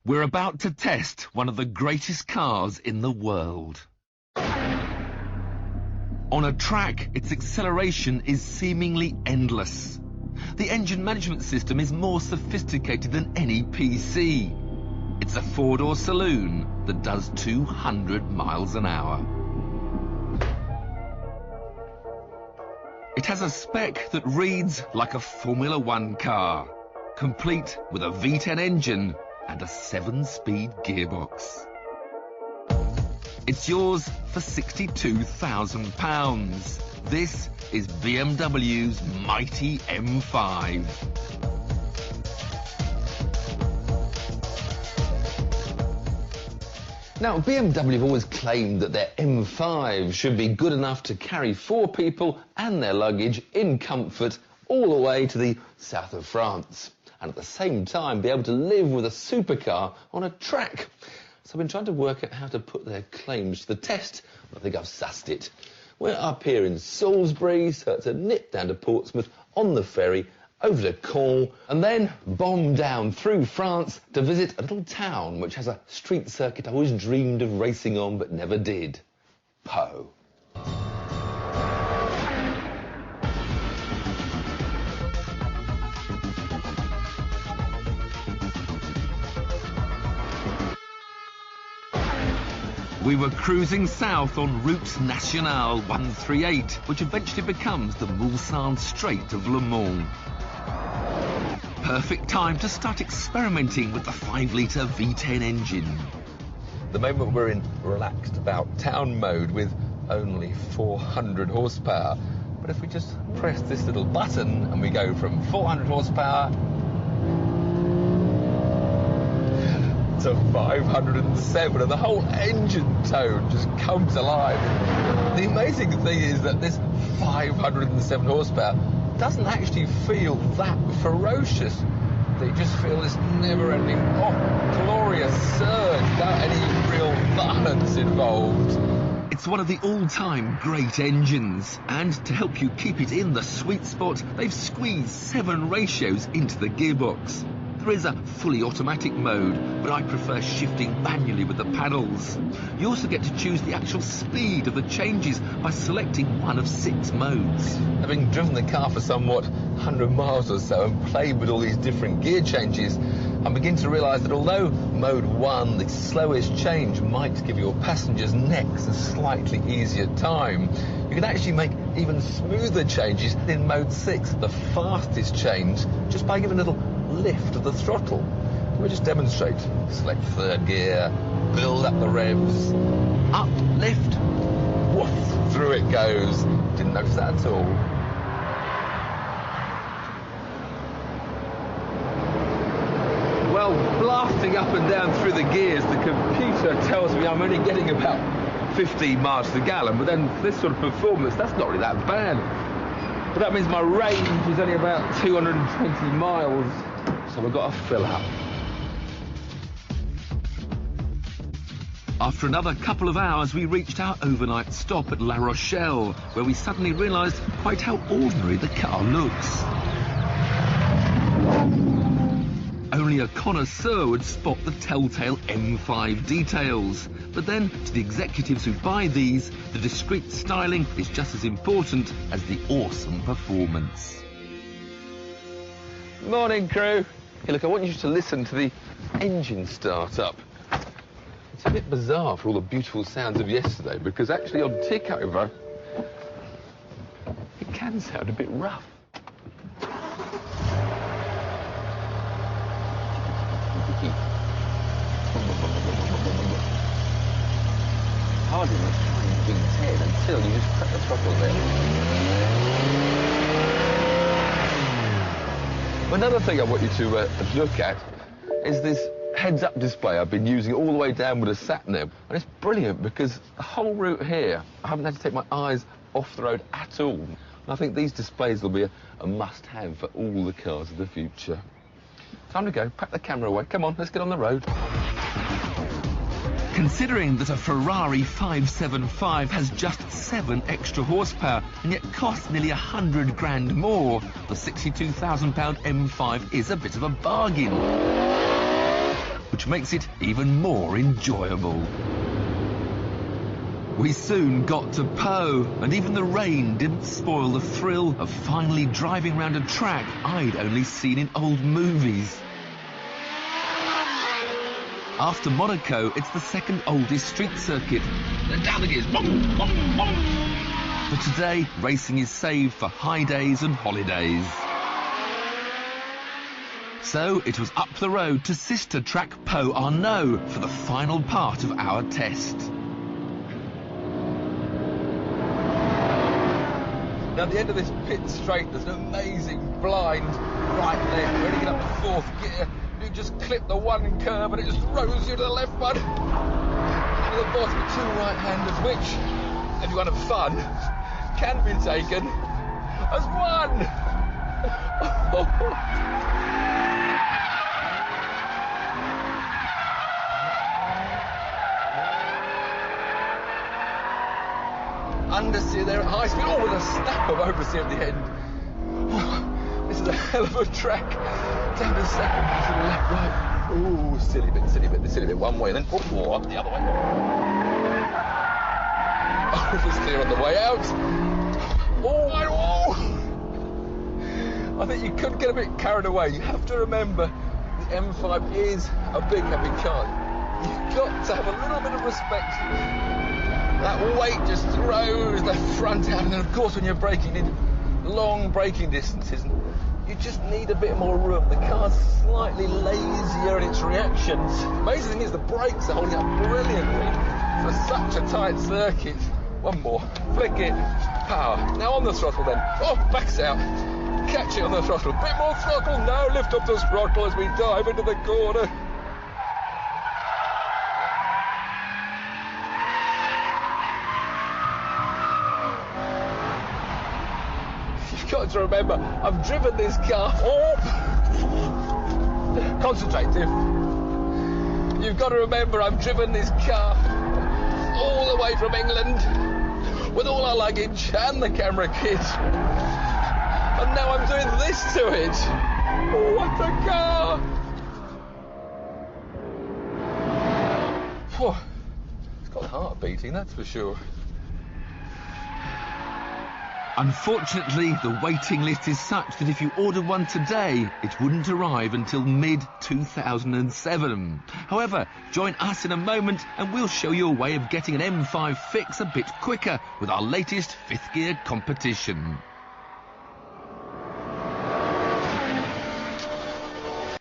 We're about to test one of the greatest cars in the world. On a track, its acceleration is seemingly endless. The engine management system is more sophisticated than any PC. It's a four-door saloon that does 200 miles an hour. It has a spec that reads like a Formula One car, complete with a V10 engine and a 7-speed gearbox. It's yours for £62,000. This is BMW's mighty M5. Now, BMW have always claimed that their M5 should be good enough to carry 4 people and their luggage in comfort all the way to the south of France, and at the same time be able to live with a supercar on a track. So I've been trying to work out how to put their claims to the test. I think I've sussed it. We're up here in Salisbury, so it's a nip down to Portsmouth on the ferry, over to Caen, and then bomb down through France to visit a little town which has a street circuit I always dreamed of racing on but never did. Pau. We were cruising south on Route Nationale 138, which eventually becomes the Mulsanne Strait of Le Mans. Perfect time to start experimenting with the 5-litre V10 engine. The moment we're in relaxed about town mode with only 400 horsepower. But if we just press this little button and we go from 400 horsepower to 507, and the whole engine tone just comes alive. The amazing thing is that this 507 horsepower doesn't actually feel that ferocious. They just feel this never-ending, glorious surge without any real violence involved. It's one of the all-time great engines, and to help you keep it in the sweet spot, they've squeezed 7 ratios into the gearbox. There is a fully automatic mode, but I prefer shifting manually with the paddles. You also get to choose the actual speed of the changes by selecting one of 6 modes. Having driven the car for somewhat 100 miles or so and played with all these different gear changes, I begin to realise that although mode 1, the slowest change, might give your passengers' necks a slightly easier time, you can actually make even smoother changes in mode 6, the fastest change, just by giving a little lift of the throttle. We'll just demonstrate. Select 3rd gear, build up the revs, up, lift, woof, through it goes. Didn't notice that at all. Well, blasting up and down through the gears, the computer tells me I'm only getting about 15 miles to the gallon, but then this sort of performance, that's not really that bad. But that means my range is only about 220 miles, so we've got to fill up. After another couple of hours, we reached our overnight stop at La Rochelle, where we suddenly realised quite how ordinary the car looks. Only a connoisseur would spot the telltale M5 details. But then, to the executives who buy these, the discreet styling is just as important as the awesome performance. Morning, crew. Hey, look, I want you to listen to the engine start-up. It's a bit bizarre for all the beautiful sounds of yesterday, because actually on tick-over, it can sound a bit rough. Hard enough trying V10 until you just cut the throttle there. Another thing I want you to look at is this heads-up display I've been using all the way down with a sat-nav. And it's brilliant because the whole route here, I haven't had to take my eyes off the road at all. And I think these displays will be a must-have for all the cars of the future. Time to go. Pack the camera away. Come on, let's get on the road. Considering that a Ferrari 575 has just 7 extra horsepower and yet costs nearly 100 grand more, the £62,000 M5 is a bit of a bargain, which makes it even more enjoyable. We soon got to Po, and even the rain didn't spoil the thrill of finally driving round a track I'd only seen in old movies. After Monaco, it's the second oldest street circuit. Then down the gears, boom, boom, boom. But today, racing is saved for high days and holidays. So it was up the road to sister track Po Arnaud for the final part of our test. Now at the end of this pit straight, there's an amazing blind right left. We're ready to get up to 4th gear. You just clip the one curve and it just throws you to the left one. To the bottom with 2 right-handers, which, if you want to have fun, can be taken as 1. Understeer there at high speed, with a snap of oversteer at the end. This is a hell of a track. Down to 2nd, to the left, right. Ooh, silly bit, one way, then up the other way. Oversteer on the way out. I think you could get a bit carried away. You have to remember the M5 is a big, heavy car. You've got to have a little bit of respect. That weight just throws the front out, and then of course when you're braking in long braking distances, you just need a bit more room. The car's slightly lazier in its reactions. Amazing thing is the brakes are holding up brilliantly for such a tight circuit. One more, flick it, power. Now on the throttle then. Backs out. Catch it on the throttle. Bit more throttle. Now lift up the throttle as we dive into the corner. Got to remember, I've driven this car. Concentrate, Tiff. You've got to remember, I've driven this car all the way from England with all our luggage and the camera kit, and now I'm doing this to it. What a car! It's got heart beating, that's for sure. Unfortunately, the waiting list is such that if you ordered one today, it wouldn't arrive until mid-2007. However, join us in a moment and we'll show you a way of getting an M5 fix a bit quicker with our latest 5th gear competition.